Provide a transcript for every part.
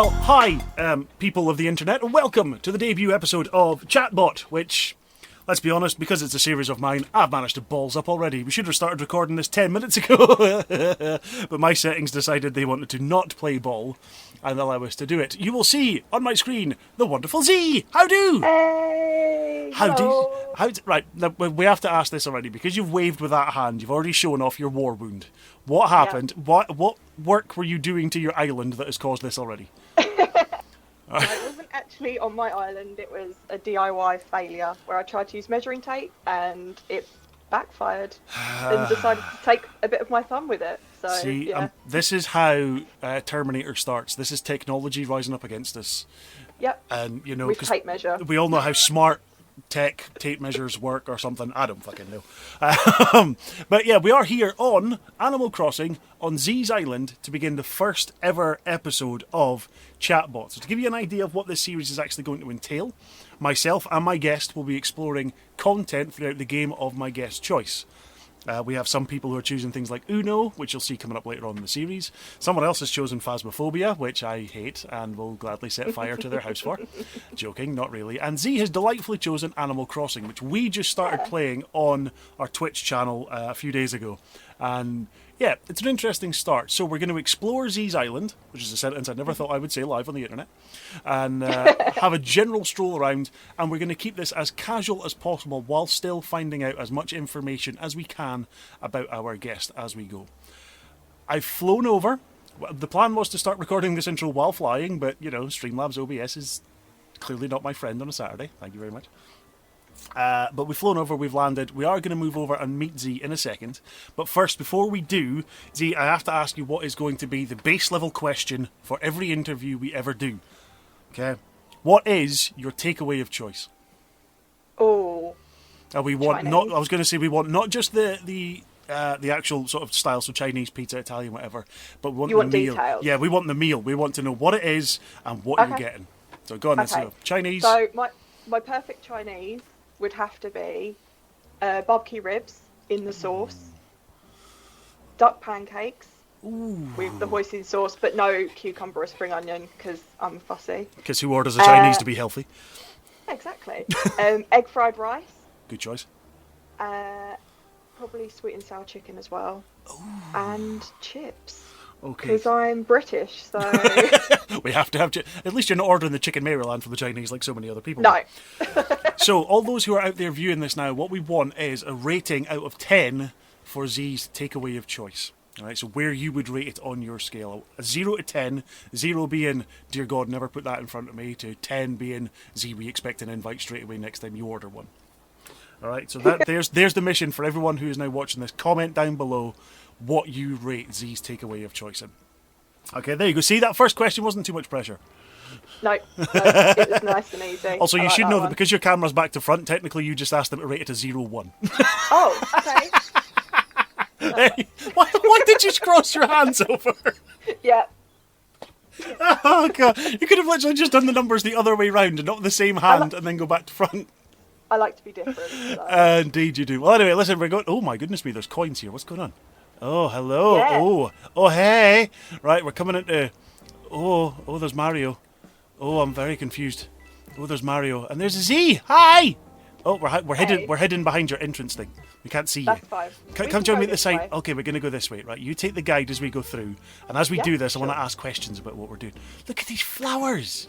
Well, hi, people of the internet, and welcome to the debut episode of ChatBot, which, let's be honest, because it's a series of mine, I've managed to balls up already. We should have started recording this 10 minutes ago, but my settings decided they wanted to not play ball and allow us to do it. You will see on my screen the wonderful Z. How do? Hey, Right, now, we have to ask this already, because you've waved with that hand, you've already shown off your war wound. What happened? What work were you doing to your island that has caused this already? It wasn't actually on my island, it was a DIY failure where I tried to use measuring tape and it backfired and decided to take a bit of my thumb with it. So, See, yeah. This is how Terminator starts. This is technology rising up against us. Yep. And, you know, With 'cause tape measure. we all know how smart tape measures work or something. I don't fucking know. But yeah, we are here on Animal Crossing on Z's Island to begin the first ever episode of ChatBot. So to give you an idea of what this series is actually going to entail, myself and my guest will be exploring content throughout the game of my guest's choice. We have some people who are choosing things like Uno, which you'll see coming up later on in the series. Someone else has chosen Phasmophobia, which I hate and will gladly set fire to their house for. Joking, not really. And Z has delightfully chosen Animal Crossing, which we just started playing on our Twitch channel a few days ago. And yeah, it's an interesting start. So we're going to explore Z's Island, which is a sentence I never thought I would say live on the internet, and have a general stroll around, and we're going to keep this as casual as possible while still finding out as much information as we can about our guest as we go. I've flown over. The plan was to start recording this intro while flying, but, you know, Streamlabs OBS is clearly not my friend on a Saturday. Thank you very much. But we've flown over, we've landed. We are going to move over and meet Z in a second. But first, before we do, Z, I have to ask you what is going to be the base level question for every interview we ever do. Okay? What is your takeaway of choice? Oh. We want Chinese. not. I was going to say we want not just the actual sort of style, so Chinese, pizza, Italian, whatever. But we want You want the meal. details. Yeah, we want the meal. We want to know what it is and what you're getting. So go on, let's Okay. go. Chinese. So my perfect Chinese would have to be barbecue ribs in the sauce, duck pancakes with the hoisin sauce, but no cucumber or spring onion because I'm fussy. Because who orders a Chinese to be healthy? Exactly. Egg fried rice. Good choice. Probably sweet and sour chicken as well. And chips. Okay. Because I'm British, so... We have to have... At least you're not ordering the chicken Maryland from the Chinese like so many other people. No. So, all those who are out there viewing this now, what we want is a rating out of 10 for Z's takeaway of choice. Alright, so where you would rate it on your scale. A 0 to 10, 0 being, dear God, never put that in front of me, to 10 being, Z, we expect an invite straight away next time you order one. Alright, so there's the mission for everyone who is now watching this. Comment down below what you rate Z's takeaway of choice in. Okay, there you go. See, that first question wasn't too much pressure. No, it was nice and easy. Also, you should know that one. because your camera's back to front, technically you just asked them to rate it a 0-1. Oh, okay. Hey, why did you cross your hands over? Yeah. Oh, God. You could have literally just done the numbers the other way round and not the same hand and then go back to front. I like to be different. So. Indeed you do. Well, anyway, listen, we're going... Oh, my goodness me, there's coins here. What's going on? Oh, hello. Yeah. Oh, hey. Right, we're coming into... Oh, there's Mario. Oh, I'm very confused. Oh, there's Mario. And there's a Z. Hi! Oh, we're hidden behind your entrance thing. We can't see you. That's fine. Come join me at the side. Okay, we're going to go this way, right? You take the guide as we go through. And as we do this, I want to ask questions about what we're doing. Look at these flowers.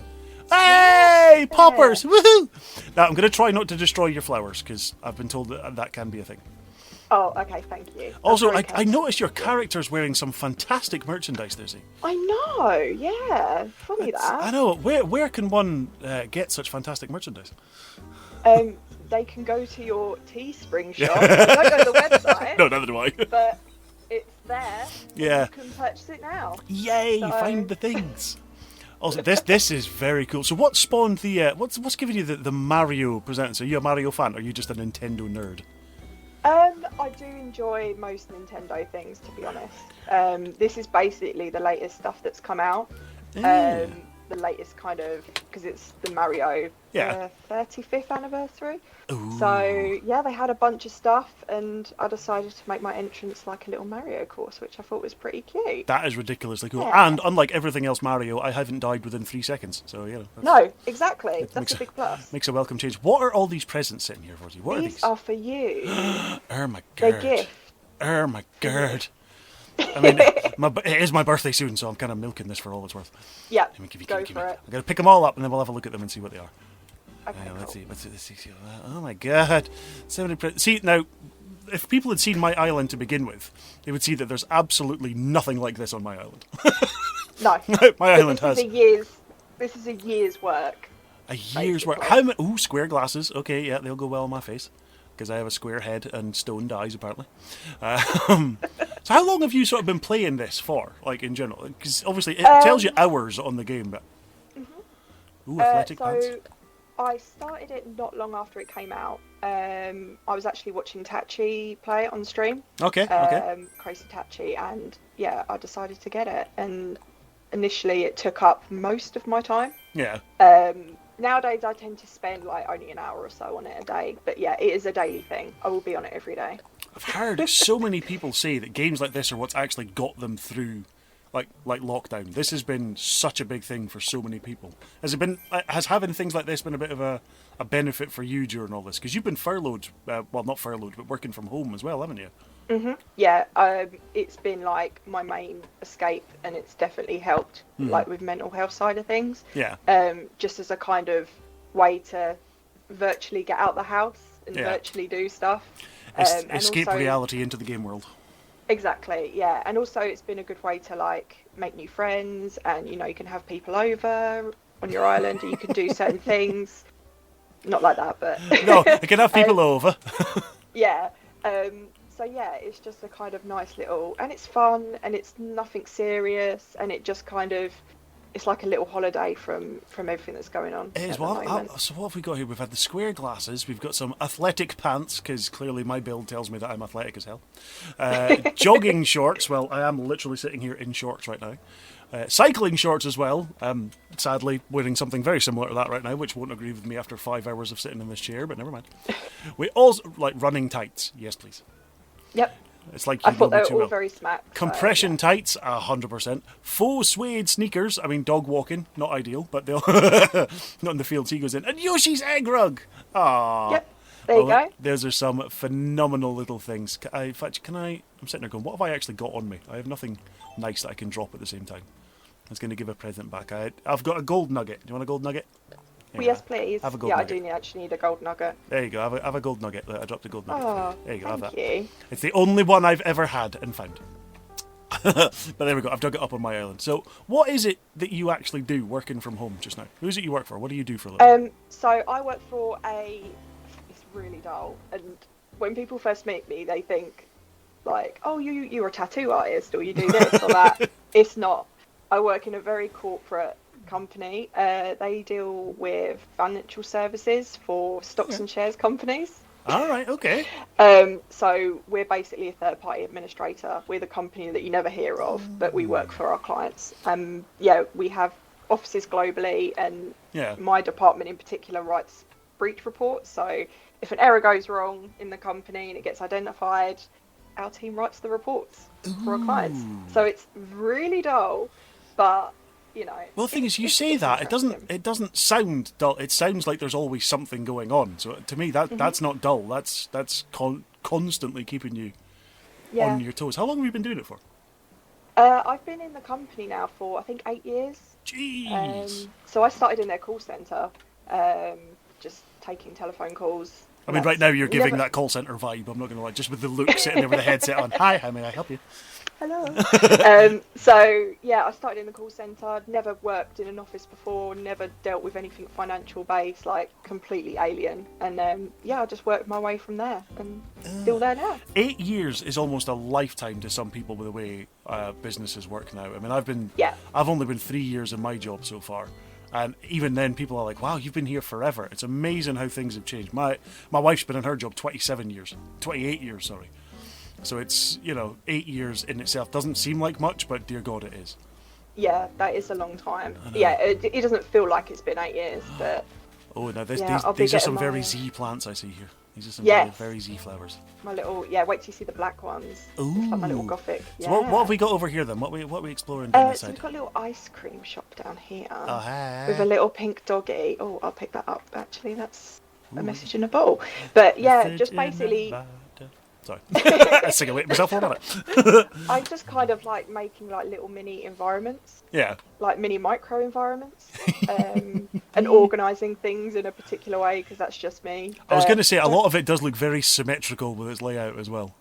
Hey, poppers. Woohoo! Now, I'm going to try not to destroy your flowers, because I've been told that can be a thing. Oh, okay, thank you. Also, I noticed your character's wearing some fantastic merchandise there, Z. I know, yeah. Funny that. I know. Where can one get such fantastic merchandise? They can go to your Teespring shop. I don't know the website. No, neither do I. But it's there. Yeah. You can purchase it now. Yay! So... Find the things. Also, this is very cool. So, what spawned the? What's giving you the Mario presents? Are you a Mario fan? Or are you just a Nintendo nerd? I do enjoy most Nintendo things, to be honest. This is basically the latest stuff that's come out. the latest kind of, because it's the Mario 35th anniversary. Ooh. So yeah, they had a bunch of stuff, and I decided to make my entrance like a little Mario course, which I thought was pretty cute. That is ridiculously cool. Yeah. And unlike everything else Mario, I haven't died within 3 seconds. So, you know. No, exactly. That's a big plus. Makes a welcome change. What are all these presents sitting here for you? What These are for you. Oh my They're god. gift. Oh my god. I mean, it is my birthday soon, so I'm kind of milking this for all it's worth. Yeah, Go for it. I'm going to pick them all up, and then we'll have a look at them and see what they are. Okay, Let's cool. see. Let's see. Oh my god. So many see, now, if people had seen my island to begin with, they would see that there's absolutely nothing like this on my island. No. My island has... This is a year's work. A year's work. Basically. How many... Ooh, square glasses. Okay, yeah, they'll go well on my face. Because I have a square head and stoned eyes, apparently. So how long have you sort of been playing this for, like, in general? Because obviously it tells you hours on the game, but... Ooh, athletic pants. I started it not long after it came out. I was actually watching Tachi play it on stream. Okay. Crazy Tachi, and yeah, I decided to get it. And initially it took up most of my time. Yeah. Nowadays I tend to spend like only an hour or so on it a day. But yeah, it is a daily thing. I will be on it every day. I've heard so many people say that games like this are what's actually got them through like lockdown. This has been such a big thing for so many people. Has having things like this been a bit of a benefit for you during all this? Because you've been furloughed, well, not furloughed, but working from home as well, haven't you? Yeah, it's been like my main escape, and it's definitely helped, like with mental health side of things. Yeah. Just as a kind of way to virtually get out the house and virtually do stuff. Escape also, reality into the game world. Exactly, yeah. And also it's been a good way to like make new friends, and you know, you can have people over on your island and you can do certain things. Not like that, but no, you can have people over. Yeah. So yeah, it's just a kind of nice little, and it's fun, and it's nothing serious, and it just kind of, it's like a little holiday from everything that's going on. It is. Well, so what have we got here? We've had the square glasses. We've got some athletic pants, because clearly my build tells me that I'm athletic as hell. Jogging shorts. Well, I am literally sitting here in shorts right now. Cycling shorts as well. Sadly, wearing something very similar to that right now, which won't agree with me after 5 hours of sitting in this chair, but never mind. We also, like running tights. Yes, please. Yep. It's like I thought they were all very smack. Compression tights, 100%. Faux suede sneakers. I mean, dog walking, not ideal, but they'll not in the fields he goes in. And Yoshi's egg rug. Ah. Yep. There you go. Those are some phenomenal little things. In fact, I'm sitting there going, what have I actually got on me? I have nothing nice that I can drop at the same time. I was going to give a present back. I've got a gold nugget. Do you want a gold nugget? Yes, please. Have a gold nugget. nugget. I do actually need a gold nugget. There you go. Have a gold nugget. I dropped a gold nugget. Oh, there you go. thank Have that. you. It's the only one I've ever had and found. But there we go. I've dug it up on my island. So, what is it that you actually do working from home just now? Who's it you work for? What do you do for a living? So I work for it's really dull, and when people first meet me, they think like, oh, you're a tattoo artist, or you do this or that. It's not. I work in a very corporate company. They deal with financial services for stocks and shares companies. All right, okay. So we're basically a third-party administrator. We're the company that you never hear of, but we work for our clients. We have offices globally, and my department in particular writes breach reports. So if an error goes wrong in the company and it gets identified, our team writes the reports for our clients. So it's really dull, but you know. Well, the thing is, you say that it doesn't sound dull. It sounds like there's always something going on. So to me, that's not dull. That's constantly keeping you on your toes. How long have you been doing it for? I've been in the company now for I think 8 years. Jeez. So I started in their call centre, just taking telephone calls. I mean, right now you're giving that call centre vibe. I'm not going to lie, just with the look sitting there with the headset on. Hi, how may I help you? Hello. So yeah, I started in the call centre. Never worked in an office before. Never dealt with anything financial based, like completely alien. And I just worked my way from there, and still there now. 8 years is almost a lifetime to some people with the way businesses work now. I mean, I've only been 3 years in my job so far. And even then, people are like, wow, you've been here forever. It's amazing how things have changed. My wife's been in her job 28 years, sorry. So it's, 8 years in itself doesn't seem like much, but dear God, it is. Yeah, that is a long time. Yeah, it doesn't feel like it's been 8 years, but Oh no, I'll be these are getting some very my, Z plants I see here. These are some yes, very Z flowers. my little, yeah. Wait till you see the black ones. It's like my little Ooh. gothic. So Yeah. what have we got over here then? What we exploring down this So side? we've got a little ice cream shop down here Oh, hi. with a little pink doggy. Oh, I'll pick that up. Actually, that's a message in a bottle. But yeah, Message just in a basically. bottle. Sorry, I sing away to myself for a minute. I just kind of like making like little mini environments, Yeah. like mini micro environments, and organising things in a particular way because that's just me. I was But going to say a lot of it does look very symmetrical with its layout as well.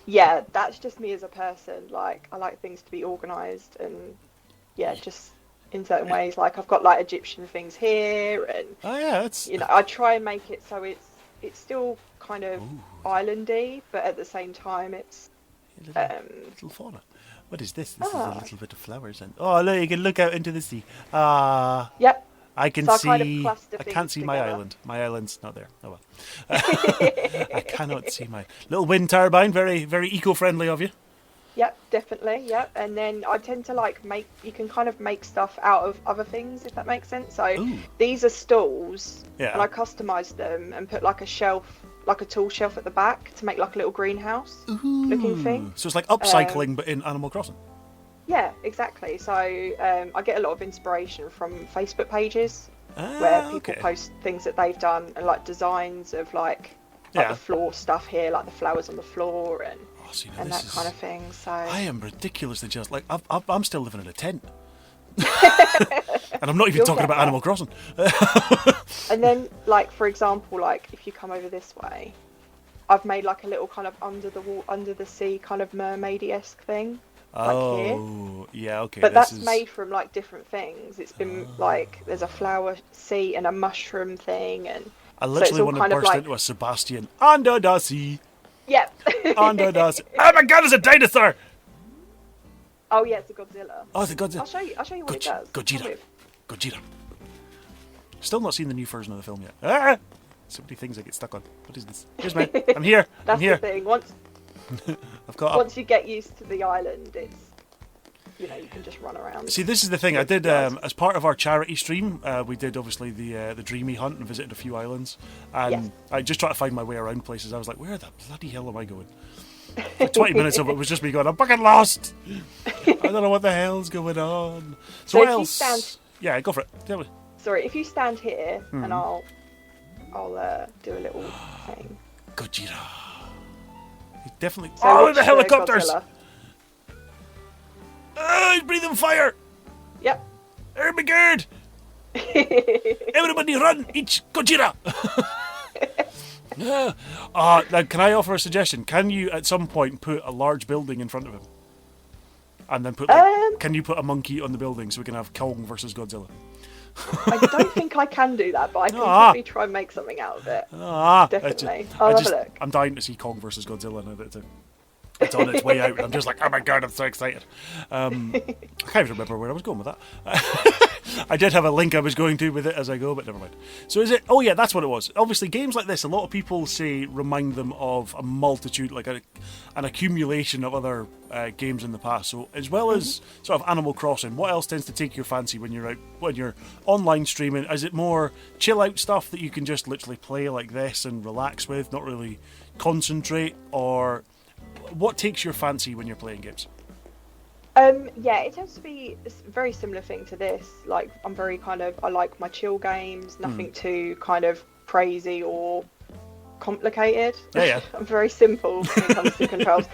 yeah, that's just me as a person. Like I like things to be organised and yeah, just in certain ways. Like I've got like Egyptian things here, and Oh yeah, that's I try and make it so it's still kind of islandy, but at the same time it's little fauna. What is this? This is a little bit of flowers and oh look, you can look out into the sea. yep. I can So I see. kind of cluster I can't things see my together. island. My island's not there. Oh well. I cannot see my little wind turbine. Very, very eco-friendly of you. Yep, definitely. Yep, and then I tend to like make. You can kind of make stuff out of other things, if that makes sense. So Ooh. these are stools, Yeah. and I customised them and put like a shelf, like a tool shelf at the back to make like a little greenhouse looking thing. So it's like upcycling, but in Animal Crossing. Yeah, exactly. So I get a lot of inspiration from Facebook pages Ah, where people okay. post things that they've done and like designs of like Yeah. the floor stuff here, like the flowers on the floor and Oh, see, now and this that is- kind of thing. So I am ridiculously just like I'm still living in a tent, and I'm not even You'll talking get about there. Animal Crossing. and then like for example, like if you come over this way, I've made like a little kind of under the sea kind of mermaidy-esque thing. Like here. Oh, yeah, okay. But this that's is... made from like different things. It's been like there's a flower seat and a mushroom thing, and I so literally it's all want to kind of burst like into a Sebastian under the sea, yeah. under the sea. Oh my God, it's a dinosaur! Oh yeah, it's a Godzilla. Oh, the Godzilla. I'll show you what it does. Come Gojira. with. Gojira. Still not seen the new version of the film yet. Ah! So many things I get stuck on. What is this? Here's me. I'm here. That's I'm here. the thing. Once I've got. once you get used to the island, it's you can just run around. See, this is the thing. I did as part of our charity stream. We did obviously the Dreamy Hunt and visited a few islands, and Yes. I just tried to find my way around places. I was like, where the bloody hell am I going? For 20 minutes of it was just me going, I'm fucking lost. I don't know what the hell's going on. So So what if you else? stand- Yeah, go for it. Tell me. Sorry, if you stand here Hmm. and I'll do a little thing. Gojira. He's definitely. So Oh, watch the helicopters! Godzilla. Oh, he's breathing fire! Yep. Oh my God! Everybody run! Each Gojira! Now, can I offer a suggestion? Can you, at some point, put a large building in front of him? And then put, can you put a monkey on the building so we can have Kong versus Godzilla? I don't think I can do that, but I can Ah. probably try and make something out of it. Definitely. I'll have a look. I'm dying to see Kong versus Godzilla now that it's on its way out. I'm just like, oh my God, I'm so excited. I can't even remember where I was going with that. I did have a link I was going to with it as I go, but never mind. So is it? Oh yeah, that's what it was. Obviously, games like this, a lot of people say remind them of a multitude, like an accumulation of other games in the past. So as well as sort of Animal Crossing, what else tends to take your fancy when you're out, when you're online streaming? Is it more chill out stuff that you can just literally play like this and relax with, not really concentrate, or what takes your fancy when you're playing games? Yeah, it tends to be a very similar thing to this. Like, I'm very I like my chill games, nothing too kind of crazy or complicated. Yeah. I'm very simple when it comes to controls.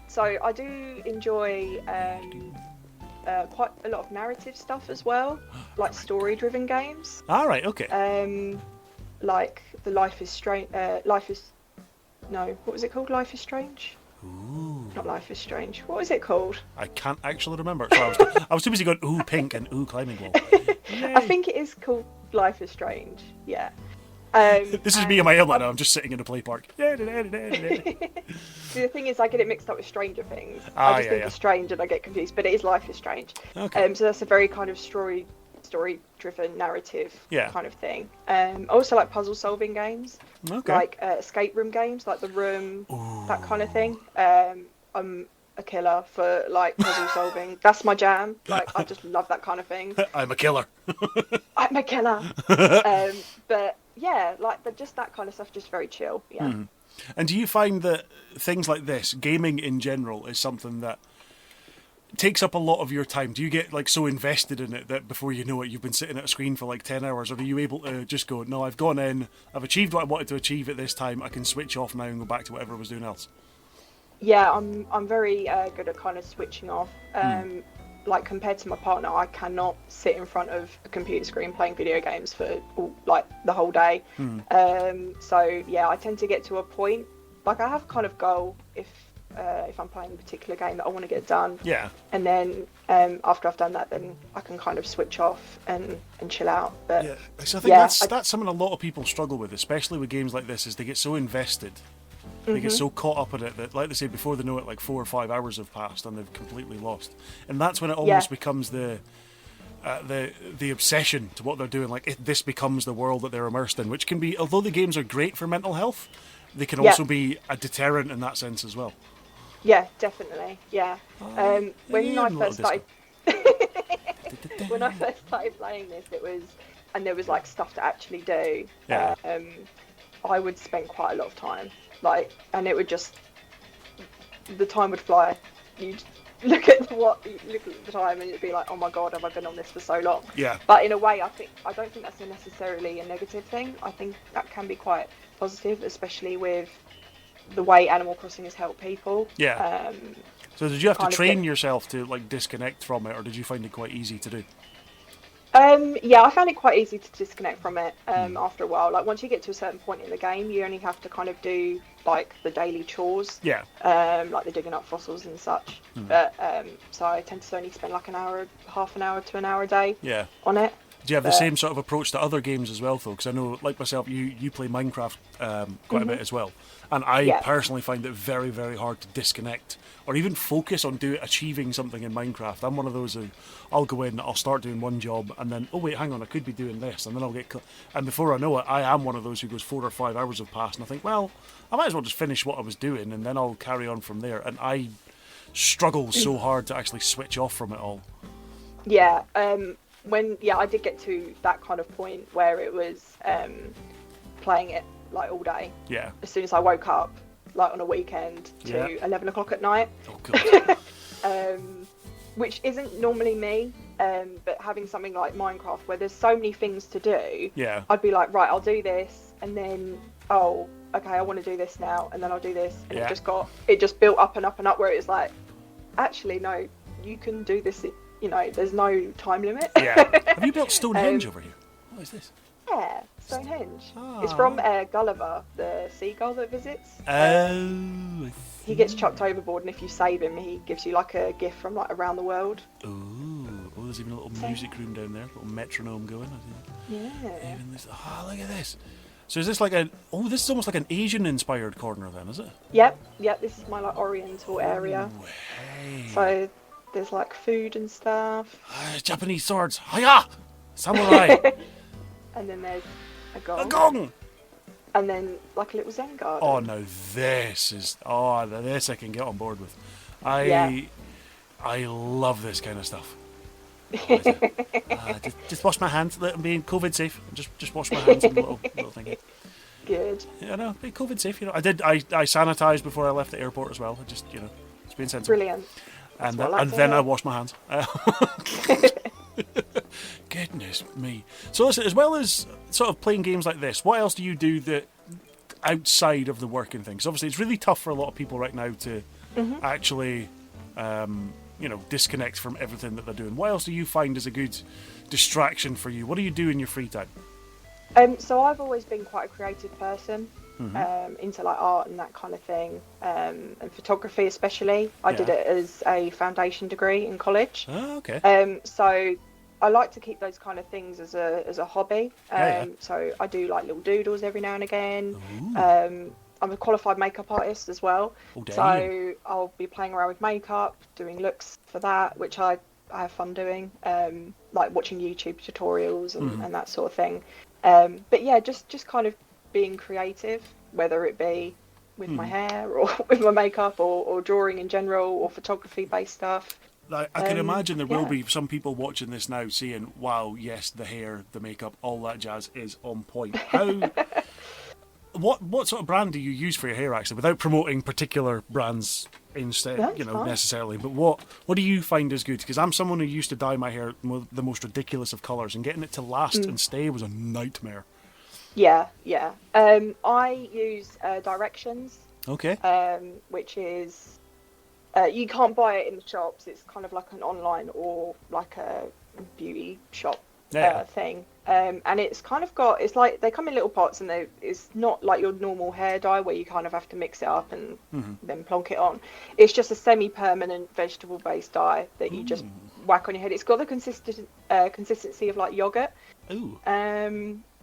So I do enjoy quite a lot of narrative stuff as well, like story-driven games. All right, okay. Like the Life is Strange. What was it called? Life is Strange. Ooh. Not Life is Strange. What was it called? I can't actually remember. So I was too busy going, ooh, pink and ooh, climbing wall. I think it is called Life is Strange. Yeah. This is me in my helmet now. I'm just sitting in a play park. See, the thing is, I get it mixed up with Stranger Things. Ah, I just yeah, think yeah. it's Strange and I get confused, but it is Life is Strange. Okay. So that's a very kind of story-driven narrative Yeah. kind of thing. I also like puzzle-solving games, Okay. like escape room games, like The Room, Ooh. that kind of thing. a killer for like puzzle solving. That's my jam. Like I just love that kind of thing. I'm a killer. I'm a killer. But yeah, like just that kind of stuff, just very chill. Yeah. And do you find that things like this, gaming in general, is something that takes up a lot of your time? Do you get like so invested in it that before you know it, you've been sitting at a screen for like 10 hours? Or are you able to just go, no, I've gone in, I've achieved what I wanted to achieve at this time, I can switch off now and go back to whatever I was doing else? Yeah, I'm very good at kind of switching off. Like compared to my partner, I cannot sit in front of a computer screen playing video games for like the whole day. So yeah, I tend to get to a point, like I have kind of goal if I'm playing a particular game that I want to get done. Yeah. And then after I've done that, then I can kind of switch off and chill out. But Yeah, so I think that's something a lot of people struggle with, especially with games like this, is they get so invested. They get so caught up in it that, like they say, before they know it, like 4 or 5 hours have passed and they've completely lost. And that's when it almost becomes the obsession to what they're doing. Like this becomes the world that they're immersed in, which can be, although the games are great for mental health, they can also be a deterrent in that sense as well. Yeah, definitely. Yeah. When I first started, when I first started playing this, and there was like stuff to actually do. Yeah. I would spend quite a lot of time, like, and it would just, the time would fly. You'd look at the time and it'd be like, oh my god, have I been on this for so long? Yeah. But in a way, I don't think that's necessarily a negative thing. I think that can be quite positive, especially with the way Animal Crossing has helped people. Yeah. So did you have to train yourself to like disconnect from it, or did you find it quite easy to do? Yeah, I found it quite easy to disconnect from it after a while. Like once you get to a certain point in the game, you only have to kind of do like the daily chores. Yeah. Like the digging up fossils and such. But so I tend to only spend like half an hour to an hour a day. Yeah. On it. Do you have the same sort of approach to other games as well, though? Because I know, like myself, you play Minecraft quite a bit as well. And I personally find it very, very hard to disconnect or even focus on achieving something in Minecraft. I'm one of those who I'll go in, I'll start doing one job, and then, oh wait, hang on, I could be doing this. And then I'll get... And before I know it, I am one of those who goes 4 or 5 hours have passed, and I think, well, I might as well just finish what I was doing, and then I'll carry on from there. And I struggle so hard to actually switch off from it all. Yeah, I did get to that kind of point where it was playing it like all day. Yeah. As soon as I woke up, like on a weekend, to 11 o'clock at night. Oh god. Which isn't normally me, but having something like Minecraft where there's so many things to do, I'd be like, right, I'll do this, and then okay, I want to do this now, and then I'll do this, and it just built up and up and up where it's like, actually no, you can do this. You know, there's no time limit. Yeah. Have you built Stonehenge over here? What is this? Yeah, Stonehenge. Oh. It's from Gulliver, the seagull that visits. Oh. He gets chucked overboard, and if you save him, he gives you like a gift from like around the world. Ooh. Oh, there's even a little music room down there, a little metronome going. Yeah. Even this. Oh, look at this. So is this like this is almost like an Asian-inspired corner then, is it? Yep. This is my like Oriental area. Oh, hey. So there's like food and stuff. Japanese swords. Hiya! Samurai! And then there's a gong. A gong! And then like a little Zen garden. Oh, now this I can get on board with. I love this kind of stuff. Just wash my hands. I'm being COVID safe. Just wash my hands in the little thing. Good. Yeah, no, be COVID safe. You know, I sanitized before I left the airport as well. I just, it's been sensible. Brilliant. And then I wash my hands. Goodness me. So listen, as well as sort of playing games like this, what else do you do that outside of the working thing? Because obviously it's really tough for a lot of people right now to actually, disconnect from everything that they're doing. What else do you find is a good distraction for you? What do you do in your free time? So I've always been quite a creative person, into like art and that kind of thing, and photography especially. I did it as a foundation degree in college. Oh, okay. So I like to keep those kind of things as a hobby. So I do like little doodles every now and again. I'm a qualified makeup artist as well. So I'll be playing around with makeup, doing looks for that, which I have fun doing, like watching YouTube tutorials and that sort of thing. But yeah, just kind of being creative, whether it be with my hair or with my makeup or drawing in general or photography based stuff. I can imagine there will yeah. be some people watching this now saying, wow, yes, the hair, the makeup, all that jazz is on point. What sort of brand do you use for your hair, actually, without promoting particular brands instead, That's fine. necessarily? But what do you find is good? Because I'm someone who used to dye my hair the most ridiculous of colours, and getting it to last and stay was a nightmare. Yeah. I use Directions, Okay. which is you can't buy it in the shops. It's kind of like an online or like a beauty shop thing. And it's kind of it's like they come in little pots, and it's not like your normal hair dye where you kind of have to mix it up and then plonk it on. It's just a semi-permanent vegetable-based dye that you just whack on your head. It's got the consistency of like yogurt. Ooh.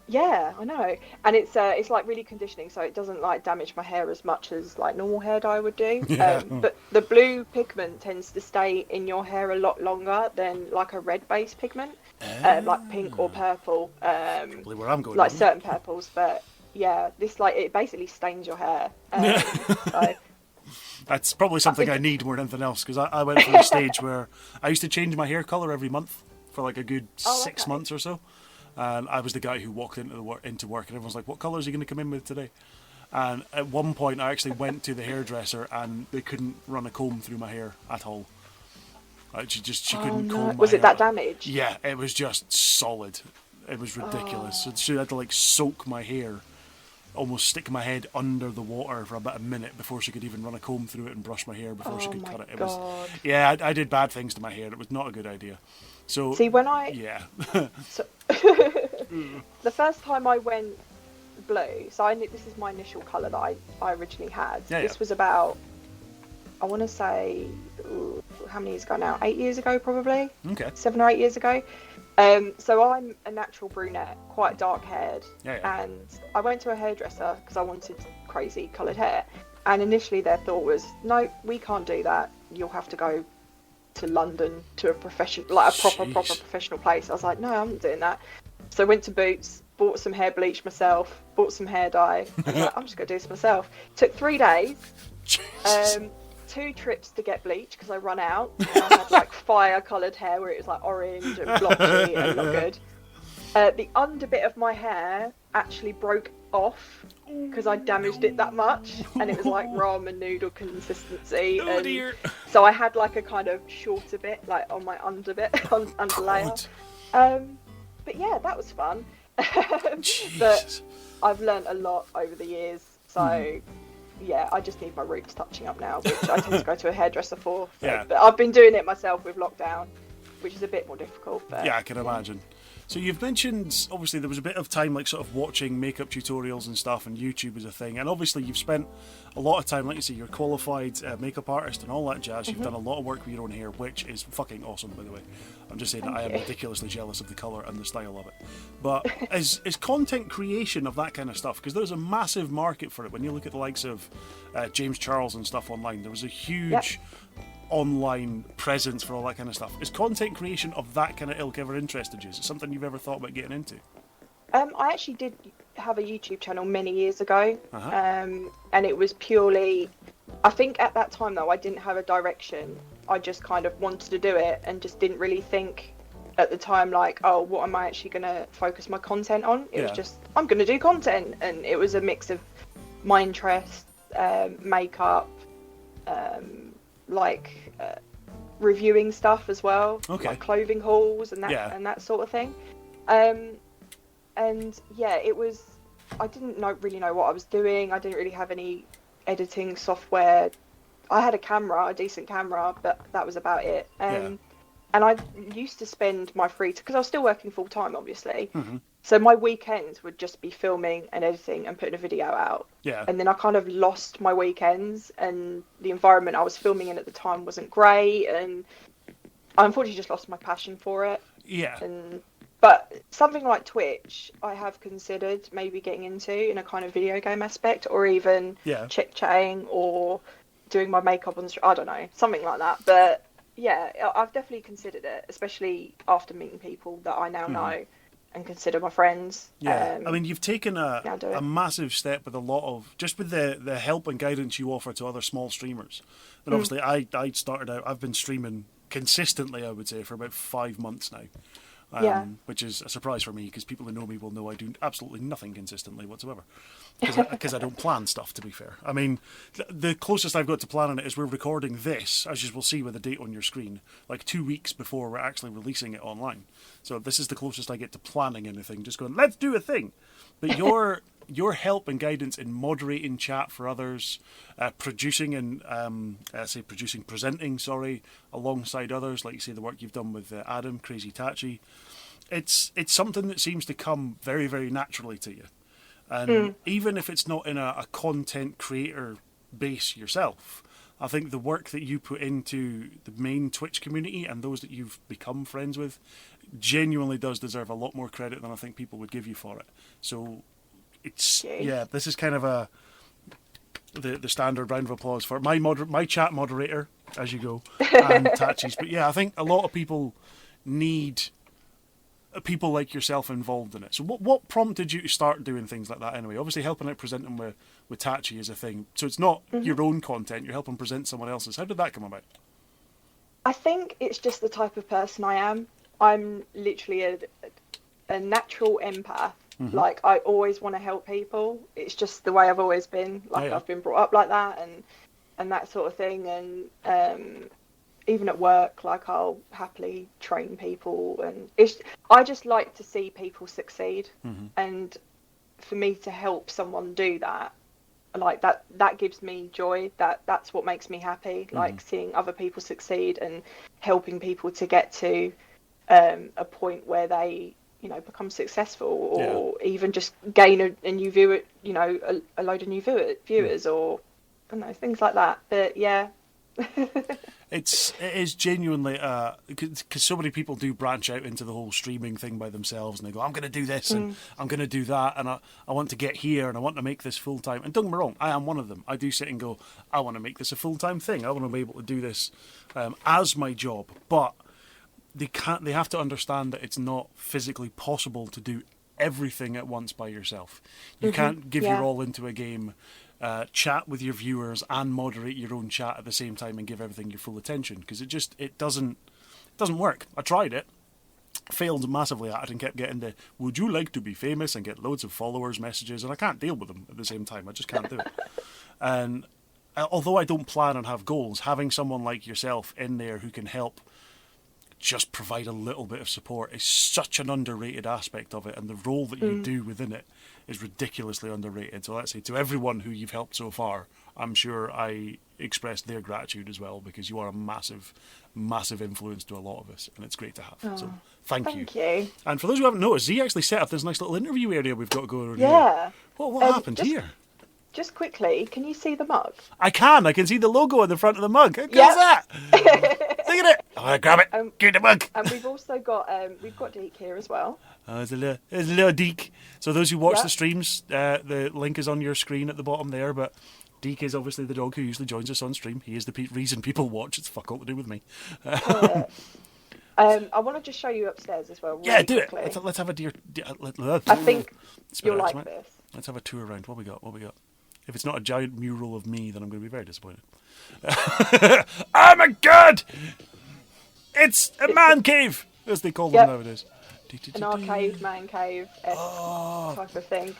Yeah, I know, and it's like really conditioning, so it doesn't like damage my hair as much as like normal hair dye would do. Yeah. But the blue pigment tends to stay in your hair a lot longer than like a red-based pigment, like pink or purple. Probably where I'm going. Like certain purples, but yeah, this like it basically stains your hair. So, That's probably something I need more than anything else, because I went through a stage where I used to change my hair colour every month for like a good 6 months or so. And I was the guy who walked into work, and everyone's like, what colour is he going to come in with today? And at one point I actually went to the hairdresser, and they couldn't run a comb through my hair at all. She couldn't comb my hair. Was it that damaged? Yeah, it was just solid. It was ridiculous. So she had to like soak my hair, almost stick my head under the water for about a minute before she could even run a comb through it and brush my hair before she could cut it. It was, yeah, I did bad things to my hair. It was not a good idea. So see, when I so, the first time I went blue, so I knew this is my initial colour that I originally had. This was about, I want to say, how many years ago now? 8 years ago, probably. Okay. 7 or 8 years ago. So I'm a natural brunette, quite dark haired, and I went to a hairdresser because I wanted crazy coloured hair. And initially their thought was, no, we can't do that. You'll have to go to London to a professional, like a proper professional place. I was like, no, I'm not doing that. So I went to Boots, bought some hair bleach myself, bought some hair dye. I was like, I'm just gonna do this myself. Took 3 days, 2 trips to get bleach because I run out. And I had like fire coloured hair where it was like orange and blotchy and not good. The under bit of my hair actually broke off because I damaged it that much, and it was like ramen noodle consistency. Oh dear. So I had like a kind of shorter bit like on my under bit, under layer. But yeah, that was fun. But I've learnt a lot over the years, so yeah, I just need my roots touching up now, which I tend to go to a hairdresser for. So, Yeah. But I've been doing it myself with lockdown, which is a bit more difficult. But yeah, I can imagine. So you've mentioned, obviously, there was a bit of time like sort of watching makeup tutorials and stuff, and YouTube was a thing, and obviously you've spent a lot of time, like you say, you're a qualified makeup artist and all that jazz. You've done a lot of work with your own hair, which is fucking awesome, by the way. I'm just saying that I am ridiculously jealous of the colour and the style of it. But is content creation of that kind of stuff, because there's a massive market for it. When you look at the likes of James Charles and stuff online, there was a huge online presence for all that kind of stuff. Is content creation of that kind of ilk ever interested you? Is it something you've ever thought about getting into? I actually did have a YouTube channel many years ago, and it was purely, I think at that time though, I didn't have a direction. I just kind of wanted to do it and just didn't really think at the time like, oh, what am I actually going to focus my content on? It was just, I'm going to do content, and it was a mix of my interests, makeup, reviewing stuff as well, like clothing hauls and that and that sort of thing. And yeah, it was, I didn't really know what I was doing. I didn't really have any editing software. I had a decent camera, but that was about it. And I used to spend my free time, because I was still working full time, obviously. So my weekends would just be filming and editing and putting a video out. And then I kind of lost my weekends, and the environment I was filming in at the time wasn't great, and I unfortunately just lost my passion for it. But something like Twitch, I have considered maybe getting into in a kind of video game aspect, or even chit-chatting or doing my makeup on the street. I don't know, something like that. But yeah, I've definitely considered it, especially after meeting people that I now know. and consider my friends. Yeah, I mean, you've taken I'll do a it. massive step with a lot of, just with the help and guidance you offer to other small streamers. And obviously, I started out, I've been streaming consistently, I would say, for about 5 months now. Yeah. Which is a surprise for me, because people who know me will know I do absolutely nothing consistently whatsoever. Because I don't plan stuff, to be fair. I mean, the closest I've got to planning it is we're recording this, as you will see with the date on your screen, like 2 weeks before we're actually releasing it online. So this is the closest I get to planning anything, just going, let's do a thing. But your help and guidance in moderating chat for others, presenting, alongside others, like you say, the work you've done with Adam, Crazy Tachi, it's something that seems to come very, very naturally to you. And even if it's not in a content creator base yourself, I think the work that you put into the main Twitch community and those that you've become friends with genuinely does deserve a lot more credit than I think people would give you for it. So it's, yeah, this is kind of the standard round of applause for my chat moderator, as you go, and Tachi's. But yeah, I think a lot of people need people like yourself involved in it. So what prompted you to start doing things like that anyway? Obviously helping out presenting with Tachi is a thing. So it's not your own content, you're helping present someone else's. How did that come about? I think it's just the type of person I am. I'm literally a natural empath. Like, I always want to help people. It's just the way I've always been. Like, I've been brought up like that and that sort of thing. And even at work, like, I'll happily train people. And I just like to see people succeed. And for me to help someone do that, like, that gives me joy. That's what makes me happy. Like, seeing other people succeed and helping people to get to a point where they, you know, become successful, or even just gain a new viewer, you know, a load of new viewers, or I don't know, things like that. But yeah. It is genuinely, because so many people do branch out into the whole streaming thing by themselves, and they go, I'm going to do this, and I'm going to do that, and I want to get here, and I want to make this full-time. And don't get me wrong, I am one of them. I do sit and go, I want to make this a full-time thing. I want to be able to do this as my job. But they have to understand that it's not physically possible to do everything at once by yourself. You can't give your all into a game, chat with your viewers and moderate your own chat at the same time and give everything your full attention, because it doesn't work. I tried it, failed massively at it, and kept getting the "would you like to be famous" and get loads of followers messages, and I can't deal with them at the same time. I just can't do it. And although I don't plan and have goals, having someone like yourself in there who can help just provide a little bit of support is such an underrated aspect of it, and the role that you do within it is ridiculously underrated. So let's say to everyone who you've helped so far, I'm sure I express their gratitude as well, because you are a massive, massive influence to a lot of us, and it's great to have. So thank you. And for those who haven't noticed, Z actually set up this nice little interview area we've got going on here. What happened here? Just quickly, can you see the mug? I can see the logo on the front of the mug. How cool is that? Look at it. I'm going to grab it. Give the mug. And we've also got Deke here as well. There's a little Deke. So those who watch the streams, the link is on your screen at the bottom there, but Deke is obviously the dog who usually joins us on stream. He is the reason people watch. It's fuck all to do with me. I want to just show you upstairs as well. Really do quickly. It. Let's have a I think you'll like this. Let's have a tour around. What we got? If it's not a giant mural of me, then I'm going to be very disappointed. Oh my god! It's a man cave, as they call them nowadays. An arcade, man cave, type of thing.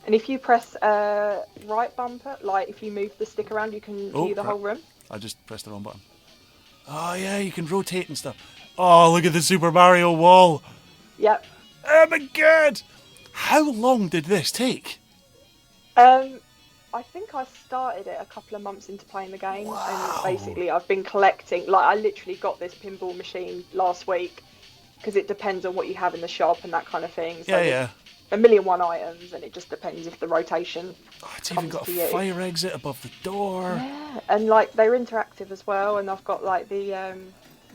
And if you press right bumper, like if you move the stick around, you can view the whole room. I just pressed the wrong button. Oh yeah, you can rotate and stuff. Oh, look at the Super Mario wall. Yep. Oh my god! How long did this take? I think I started it a couple of months into playing the game, and basically I've been collecting. Like, I literally got this pinball machine last week, because it depends on what you have in the shop and that kind of thing. So yeah. 1,000,001 items, and it just depends if the rotation. It's even got a fire exit above the door. Yeah, and like they're interactive as well, and I've got like the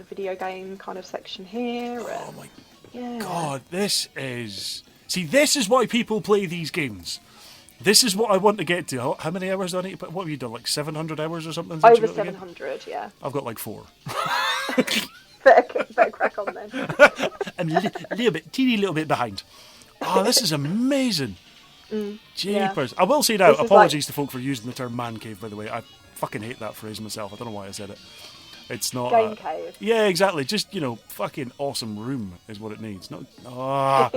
video game kind of section here. Oh my god, this is why people play these games. This is what I want to get to. How many hours do I need to put? What have you done, like 700 hours or something? Over 700, yeah. I've got like 4. better crack on then. I'm teeny little bit behind. Oh, this is amazing. Jeepers. Yeah. I will say now, apologies to folk for using the term man cave, by the way. I fucking hate that phrase myself. I don't know why I said it. It's not game cave. Yeah, exactly. Just, fucking awesome room is what it needs. Not. I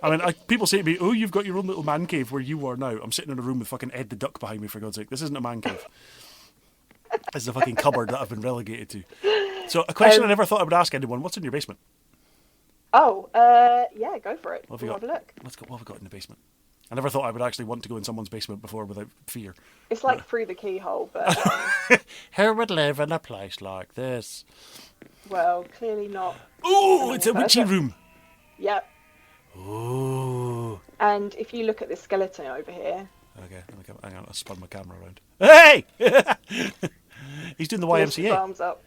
mean, people say to me, "Oh, you've got your own little man cave where you are now." I'm sitting in a room with fucking Ed the Duck behind me. For God's sake, this isn't a man cave. This is a fucking cupboard that I've been relegated to. So, a question I never thought I would ask anyone: what's in your basement? Oh, yeah, go for it. What have you got? Have a look. What have we got in the basement? I never thought I would actually want to go in someone's basement before without fear. It's like through the keyhole, but... Who would live in a place like this? Well, clearly not. Ooh, it's a witchy room. Yep. Ooh. And if you look at the skeleton over here... Okay, hang on, I'll spun my camera around. Hey! He's doing the YMCA. Arms up.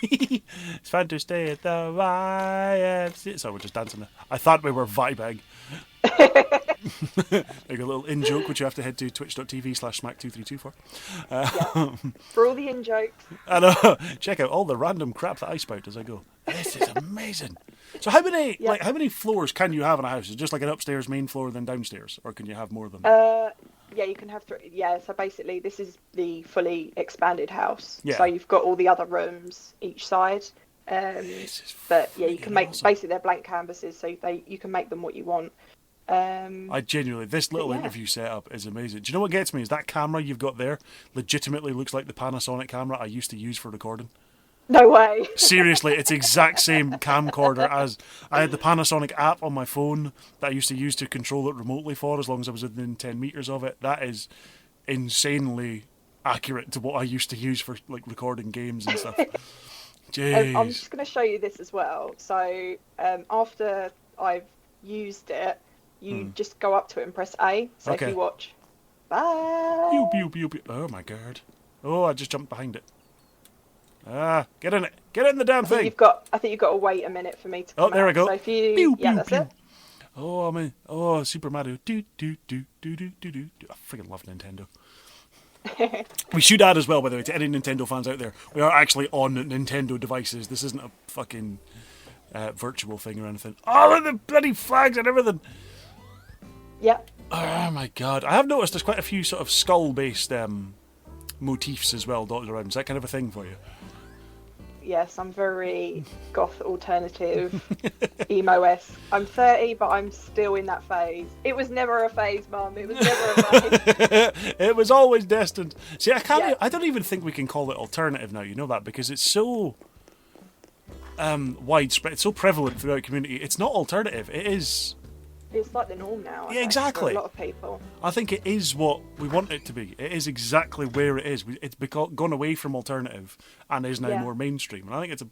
It's fun to stay at the YMCA. Sorry, we're just dancing now. I thought we were vibing. Like a little in-joke, which you have to head to twitch.tv/smack232 for. For all the in-jokes. I know. Check out all the random crap that I spout as I go. This is amazing. So how many floors can you have in a house? Is it just like an upstairs main floor then downstairs? Or can you have more than that? Yeah, you can have 3. Yeah, so basically this is the fully expanded house. Yeah. So you've got all the other rooms each side. But yeah, you can make basically they're blank canvases, so you can make them what you want. I genuinely, this little interview setup is amazing. Do you know what gets me? Is that camera you've got there legitimately looks like the Panasonic camera I used to use for recording. No way. Seriously, it's the exact same camcorder as I had the Panasonic app on my phone that I used to use to control it remotely for as long as I was within 10 meters of it. That is insanely accurate to what I used to use for like recording games and stuff. Jeez. I'm just going to show you this as well. So after I've used it, you just go up to it and press A. So if you watch, bye. Pew, pew, pew, pew. Oh my god. Oh, I just jumped behind it. Get in it. Get in the damn thing. I think you've got to wait a minute for me to come there we go. So if you... Pew, pew, that's pew. it. Oh, I mean, Super Mario. Do, do, do, do, do, do, do. I freaking love Nintendo. We should add as well, by the way, to any Nintendo fans out there, we are actually on Nintendo devices. This isn't a fucking virtual thing or anything. Oh, the bloody flags and everything. Yeah. Oh my god. I have noticed there's quite a few sort of skull-based motifs as well dotted around. Is that kind of a thing for you? Yes, I'm very goth alternative, emo-esque. I'm 30, but I'm still in that phase. It was never a phase, Mum. It was never a phase. It was always destined. See, I don't even think we can call it alternative now, you know that, because it's so widespread, it's so prevalent throughout community. It's not alternative, it is... It's like the norm now. Yeah, exactly. For a lot of people. I think it is what we want it to be. It is exactly where it is. It's gone away from alternative and is now more mainstream. And I think it's a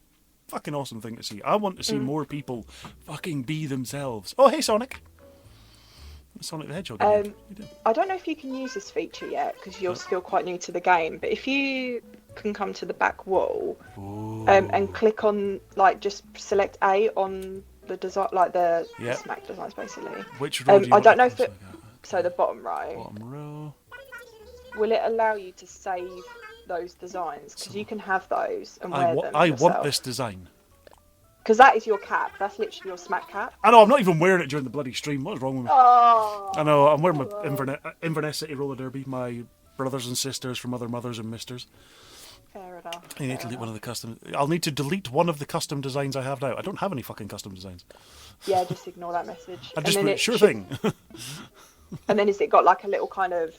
fucking awesome thing to see. I want to see more people fucking be themselves. Oh, hey, Sonic. Sonic the Hedgehog. I don't know if you can use this feature yet because you're still quite new to the game. But if you can come to the back wall and click on, like, just select A on the design, like the Smack designs, basically. Which row do you I don't know if it. So the bottom row. Bottom row. Will it allow you to save those designs? Because you can have those and wear them. I want this design. Because that is your cap. That's literally your Smack cap. I know. I'm not even wearing it during the bloody stream. What's wrong with me? Oh. I know. I'm wearing my Inverness City roller derby. My brothers and sisters from other mothers and misters. Fair enough. I need to delete one of the custom. I'll need to delete one of the custom designs I have now. I don't have any fucking custom designs. Yeah, just ignore that message. I just put sure thing. And then is it got like a little kind of?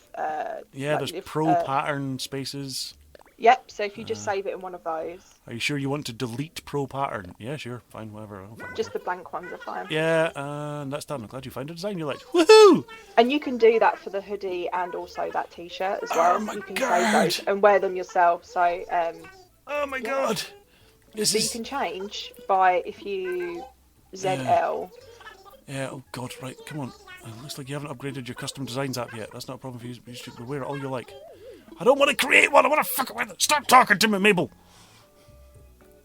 There's pro pattern spaces. Yep. So if you just save it in one of those. Are you sure you want to delete pro pattern? Yeah, sure, fine, whatever. Just the blank ones are fine. Yeah, and that's done. I'm glad you found a design you like. Woohoo! And you can do that for the hoodie and also that t-shirt as well. Oh my you can god! save those and wear them yourself. So. Oh my god! You can change by if you ZL. Yeah. Oh god! Right, come on. Looks like you haven't upgraded your custom designs app yet. That's not a problem for you. You should wear it all you like. I don't want to create one. I want to fucking wear it. Stop talking to me, Mabel.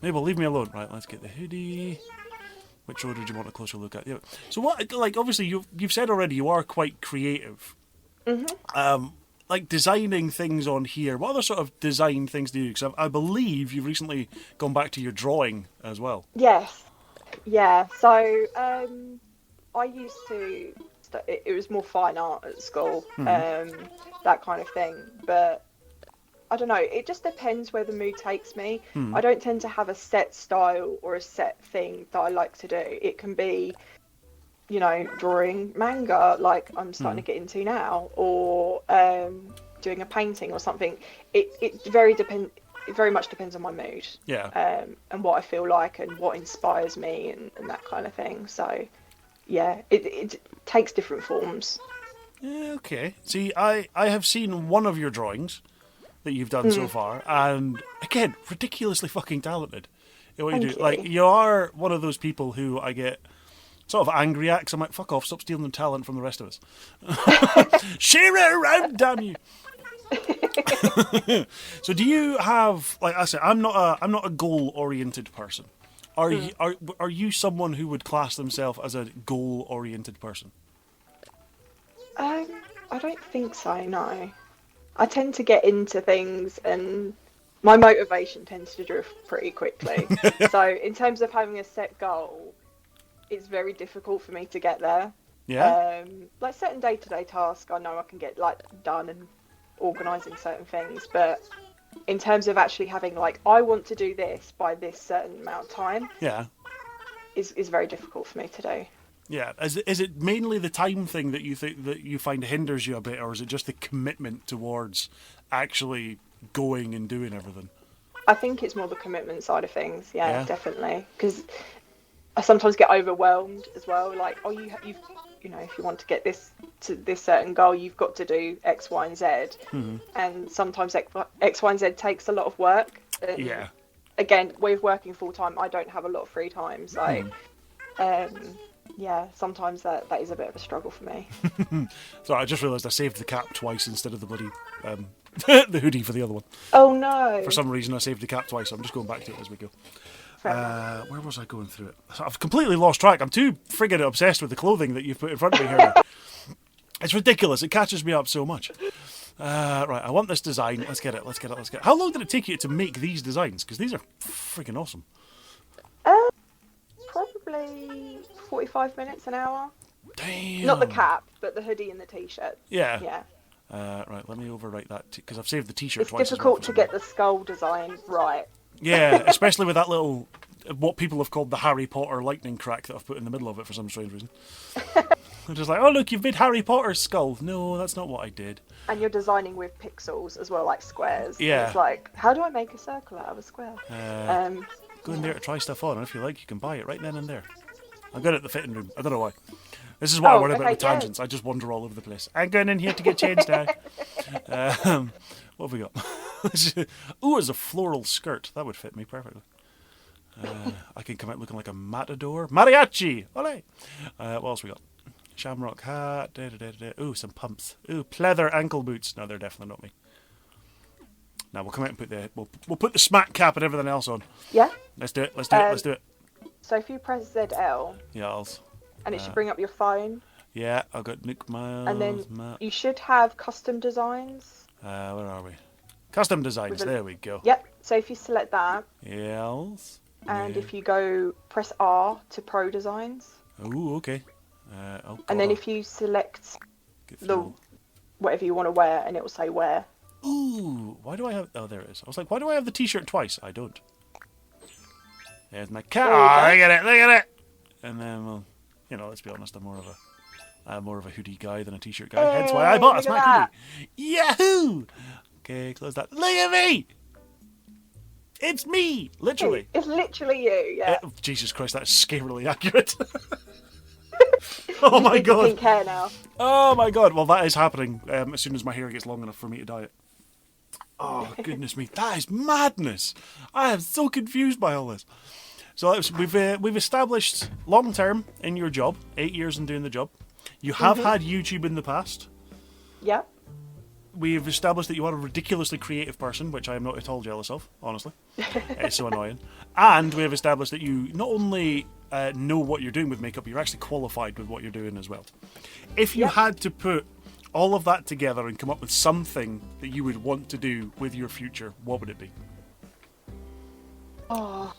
Mabel, leave me alone. Right, let's get the hoodie. Which row did you want a closer look at? Yeah. So what? Like, obviously, you've said already you are quite creative. Mm-hmm. like designing things on here, what other sort of design things do you do? Because I believe you've recently gone back to your drawing as well. Yes. Yeah. So I used to. It was more fine art at school, that kind of thing. But I don't know. It just depends where the mood takes me. I don't tend to have a set style or a set thing that I like to do. It can be, drawing manga, like I'm starting to get into now, or doing a painting or something. It very much depends on my mood. Yeah. And what I feel like and what inspires me and that kind of thing. So, yeah, it takes different forms. Yeah, okay. See, I have seen one of your drawings that you've done so far, and again, ridiculously fucking talented in what you do. Thank you. Like, you are one of those people who I get sort of angry at, because I'm like, fuck off, stop stealing talent from the rest of us. Share it around, damn you. So do you have, like I said, I'm not a goal-oriented person. Are you someone who would class themselves as a goal-oriented person? I don't think so, no. I tend to get into things and my motivation tends to drift pretty quickly. So in terms of having a set goal, it's very difficult for me to get there. Yeah. Like certain day-to-day tasks, I know I can get like done and organising certain things, but in terms of actually having like, I want to do this by this certain amount of time, Yeah. is very difficult for me to do. Yeah. Is it mainly the time thing that you think that you find hinders you a bit, or is it just the commitment towards actually going and doing everything? I think it's more the commitment side of things. Yeah. Definitely. Because I sometimes get overwhelmed as well. Like, oh, you've if you want to get this to this certain goal, you've got to do X, Y, and Z. Mm-hmm. And sometimes X, Y, and Z takes a lot of work. And yeah. Again, with working full time, I don't have a lot of free time. So, yeah, sometimes that is a bit of a struggle for me. Sorry, I just realised I saved the cap twice instead of the bloody the hoodie for the other one. Oh no! For some reason, I saved the cap twice. I'm just going back to it as we go. Where was I going through it? I've completely lost track. I'm too friggin' obsessed with the clothing that you've put in front of me here. It's ridiculous. It catches me up so much. Right, I want this design. Let's get it. How long did it take you to make these designs? Because these are friggin' awesome. Probably 45 minutes, an hour. Damn. Not the cap, but the hoodie and the t-shirt. Yeah. Yeah. Right, let me overwrite that because I've saved the t-shirt it's twice. It's difficult to get the skull design right. Yeah, especially with that little, what people have called the Harry Potter lightning crack that I've put in the middle of it for some strange reason. I'm just like, oh look, you've made Harry Potter's skull. No, that's not what I did. And you're designing with pixels as well, like squares. Yeah. It's like, how do I make a circle out of a square? Go in there to try stuff on, and if you like, you can buy it right then and there. I'm good at the fitting room. I don't know why. This is what I worry about with tangents. I just wander all over the place. I'm going in here to get changed now. What have we got? Ooh, it's a floral skirt. That would fit me perfectly. I can come out looking like a matador. Mariachi! Ole! What else we got? Shamrock hat. Ooh, some pumps. Ooh, pleather ankle boots. No, they're definitely not me. Now we'll come out and put we'll put the smack cap and everything else on. Yeah. Let's do it. So if you press ZL. Yeah. And it should bring up your phone. Yeah, I've got Nick Miles. And then you should have custom designs. Where are we? Custom designs. There we go. Yep. So if you select that. Yes. And if you go press R to Pro Designs. Ooh, okay. And then if you select whatever you want to wear, and it will say wear. Ooh, why do I have... Oh, there it is. I was like, why do I have the t-shirt twice? I don't. There's my cat. Oh, look at it. And then, well, let's be honest, I'm more of a hoodie guy than a t-shirt guy. Hence why I bought a smack hoodie. Yahoo! Okay, close that. Look at me! It's me! Literally. It's literally you, yeah. Jesus Christ, that is scarily accurate. Oh my god. Pink hair now. Oh my god. Well, that is happening as soon as my hair gets long enough for me to dye it. Oh, goodness me. That is madness. I am so confused by all this. So we've established long term in your job, 8 years in doing the job. You have had YouTube in the past. Yeah. We've established that you are a ridiculously creative person, which I am not at all jealous of, honestly. It's so annoying. And we have established that you not only know what you're doing with makeup, you're actually qualified with what you're doing as well. If you had to put all of that together and come up with something that you would want to do with your future, what would it be? Oh,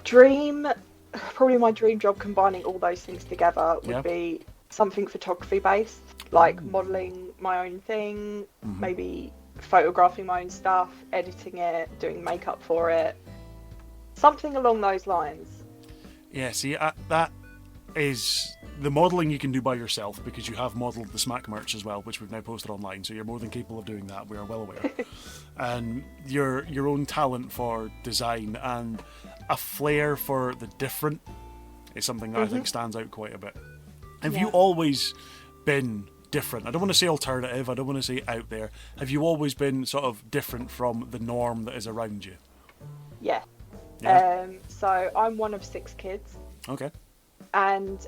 probably my dream job combining all those things together would be something photography based, like modeling my own thing, maybe photographing my own stuff, editing it, doing makeup for it, something along those lines. Yeah, see, that is the modelling you can do by yourself, because you have modelled the Smack merch as well, which we've now posted online, so you're more than capable of doing that, we are well aware. And your own talent for design and a flair for the different is something that I think stands out quite a bit. Have you always been different? I don't want to say alternative, I don't want to say out there. Have you always been sort of different from the norm that is around you? Yeah. So I'm one of 6 kids. Okay. And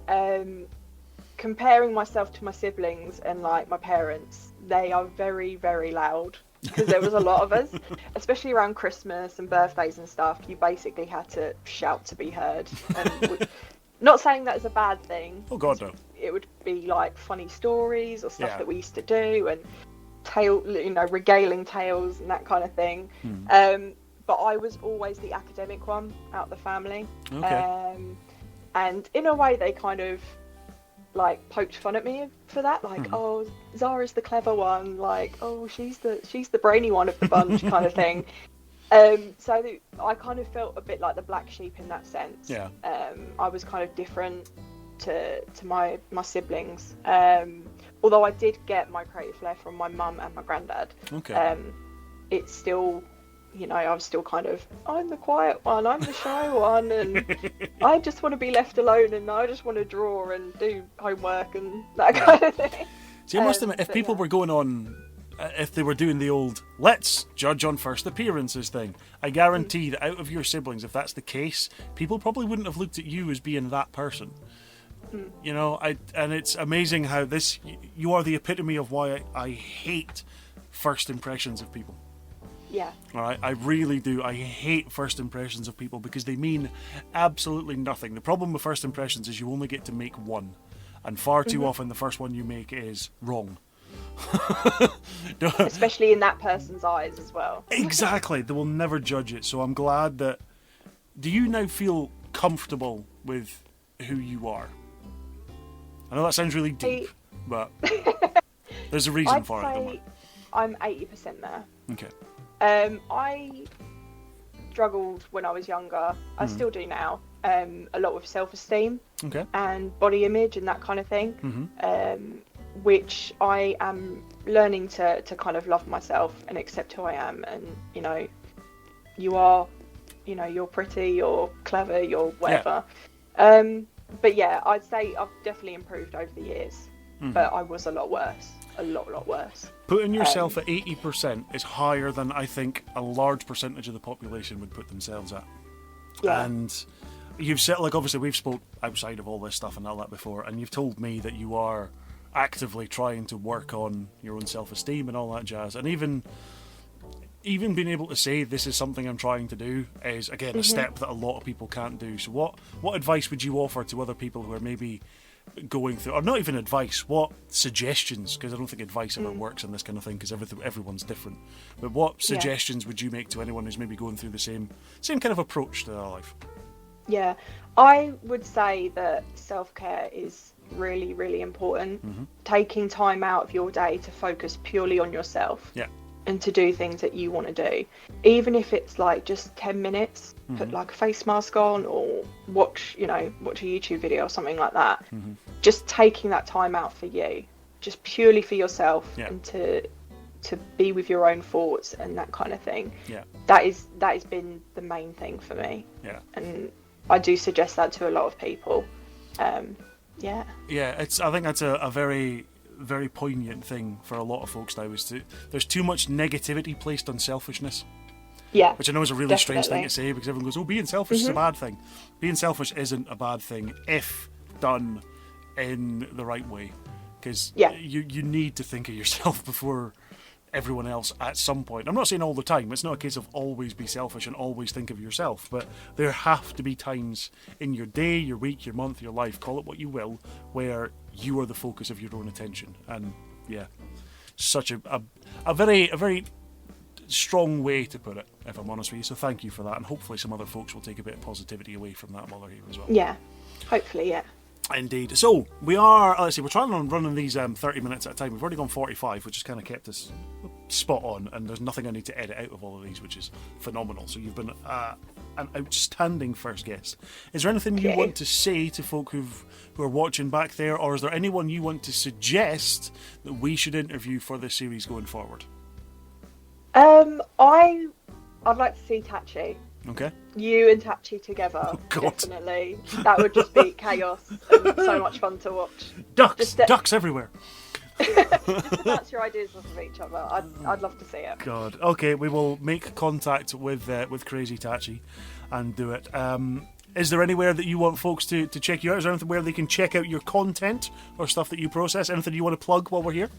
comparing myself to my siblings and like my parents, they are very, very loud, because there was a lot of us, especially around Christmas and birthdays and stuff. You basically had to shout to be heard. And not saying that is a bad thing. Oh God, no. It would be like funny stories or stuff that we used to do, and regaling tales and that kind of thing. But I was always the academic one out of the family. Okay. And in a way, they kind of like poked fun at me for that. Like, oh, Zara's the clever one. Like, oh, she's the brainy one of the bunch, kind of thing. So I kind of felt a bit like the black sheep in that sense. Yeah. I was kind of different to my siblings. Although I did get my creative flair from my mum and my granddad. Okay. It's still, I was still kind of, I'm the quiet one, I'm the shy one, and I just want to be left alone, and I just want to draw and do homework and that kind of thing. See, I must admit, if people were going on, if they were doing the old, let's judge on first appearances thing, I guarantee that out of your siblings, if that's the case, people probably wouldn't have looked at you as being that person. And it's amazing how you are the epitome of why I hate first impressions of people. Yeah. All right, I really do. I hate first impressions of people because they mean absolutely nothing. The problem with first impressions is you only get to make one, and far too often the first one you make is wrong. Especially in that person's eyes as well. Exactly. They will never judge it. So I'm glad that... Do you now feel comfortable with who you are? I know that sounds really deep, but there's a reason for it. Don't worry. I'm 80% there. Okay. I struggled when I was younger. I still do now. A lot with self-esteem and body image and that kind of thing. Which I am learning to kind of love myself and accept who I am. And you're pretty, you're clever, you're whatever. Yeah. But yeah, I'd say I've definitely improved over the years. But I was a lot worse. A lot worse. Putting yourself at 80% is higher than I think a large percentage of the population would put themselves at. Yeah. And you've said, like, obviously we've spoke outside of all this stuff and all that before, and you've told me that you are actively trying to work on your own self-esteem and all that jazz. And even being able to say this is something I'm trying to do is, again, a step that a lot of people can't do. So what advice would you offer to other people who are maybe going through, or not even advice, what suggestions, because I don't think advice ever works on this kind of thing, because everyone's different, but what suggestions would you make to anyone who's maybe going through the same kind of approach to their life? Yeah, I would say that self-care is really, really important. Taking time out of your day to focus purely on yourself. Yeah. And to do things that you want to do, even if it's like just 10 minutes, put like a face mask on or watch a YouTube video or something like that. Just taking that time out for you, just purely for yourself, and to be with your own thoughts and that kind of thing. Yeah, that has been the main thing for me. Yeah, and I do suggest that to a lot of people. Yeah, I think that's a very, very poignant thing for a lot of folks now, there's too much negativity placed on selfishness. Yeah, which I know is a really strange thing to say, because everyone goes, oh, being selfish is a bad thing. Being selfish isn't a bad thing if done in the right way, because you need to think of yourself before everyone else at some point. I'm not saying all the time, it's not a case of always be selfish and always think of yourself, but there have to be times in your day, your week, your month, your life, call it what you will, where you are the focus of your own attention. And such a very strong way to put it, if I'm honest with you. So thank you for that, and hopefully some other folks will take a bit of positivity away from that while they're here as well. Yeah, hopefully, yeah. Indeed. So we are, let's see, we're trying on running these 30 minutes at a time. We've already gone 45, which has kind of kept us spot on, and there's nothing I need to edit out of all of these, which is phenomenal. So you've been an outstanding first guest. Is there anything you want to say to folk who are watching back there, or is there anyone you want to suggest that we should interview for this series going forward? I'd like to see Tachi. Okay. You and Tachi together, definitely. That would just be chaos and so much fun to watch. Ducks everywhere. Just bounce your ideas off of each other. I'd love to see it. God. Okay, we will make contact with Crazy Tachi and do it. Is there anywhere that you want folks to check you out? Is there anything where they can check out your content or stuff that you process? Anything you want to plug while we're here?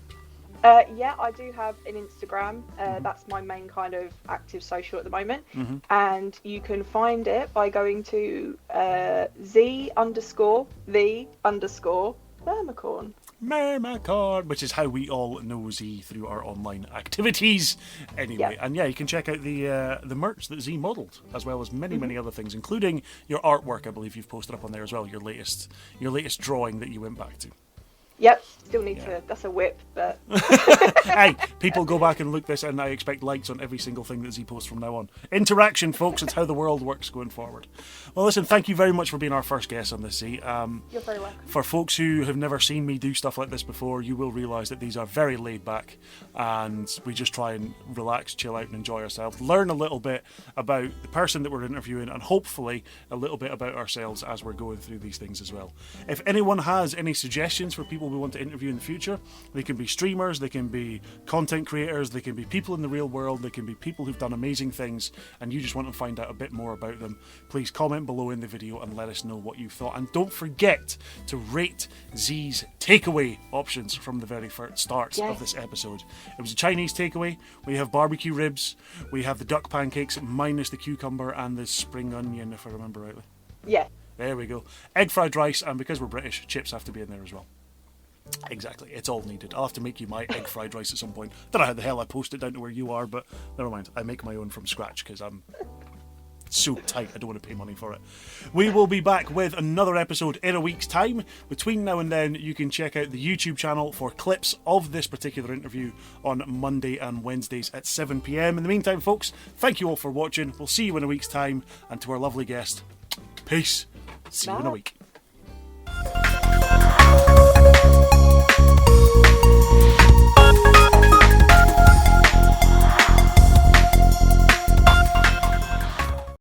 Yeah, I do have an Instagram. That's my main kind of active social at the moment. Mm-hmm. And you can find it by going to the_Mermacorn. Mermacorn, which is how we all know Z through our online activities. Anyway, Yeah. and yeah, you can check out the merch that Z modelled, as well as many other things, including your artwork. I believe you've posted up on there as well. Your latest drawing that you went back to. Yep, still need to. That's a whip, but. Hey, people go back and look this, and I expect likes on every single thing that Z posts from now on. Interaction, folks, it's how the world works going forward. Well, listen, thank you very much for being our first guest on this, Z. You're very welcome. For folks who have never seen me do stuff like this before, you will realise that these are very laid back, and we just try and relax, chill out, and enjoy ourselves. Learn a little bit about the person that we're interviewing, and hopefully a little bit about ourselves as we're going through these things as well. If anyone has any suggestions for people we want to interview in the future, they can be streamers, they can be content creators, they can be people in the real world, they can be people who've done amazing things, and you just want to find out a bit more about them, please comment below in the video and let us know what you thought. And don't forget to rate Z's takeaway options from the very first start of this episode. It was a Chinese takeaway. We have barbecue ribs, we have the duck pancakes minus the cucumber and the spring onion, if I remember rightly. Yeah. There we go. Egg fried rice, and because we're British, chips have to be in there as well. Exactly, it's all needed. I'll have to make you my egg fried rice at some point. Don't know how the hell I post it down to where you are, but never mind. I make my own from scratch because I'm so tight I don't want to pay money for it. We will be back with another episode in a week's time. Between now and then, you can check out the YouTube channel for clips of this particular interview on Monday and Wednesdays at 7 p.m. In the meantime, folks, thank you all for watching. We'll see you in a week's time, and to our lovely guest, peace. See you in a week.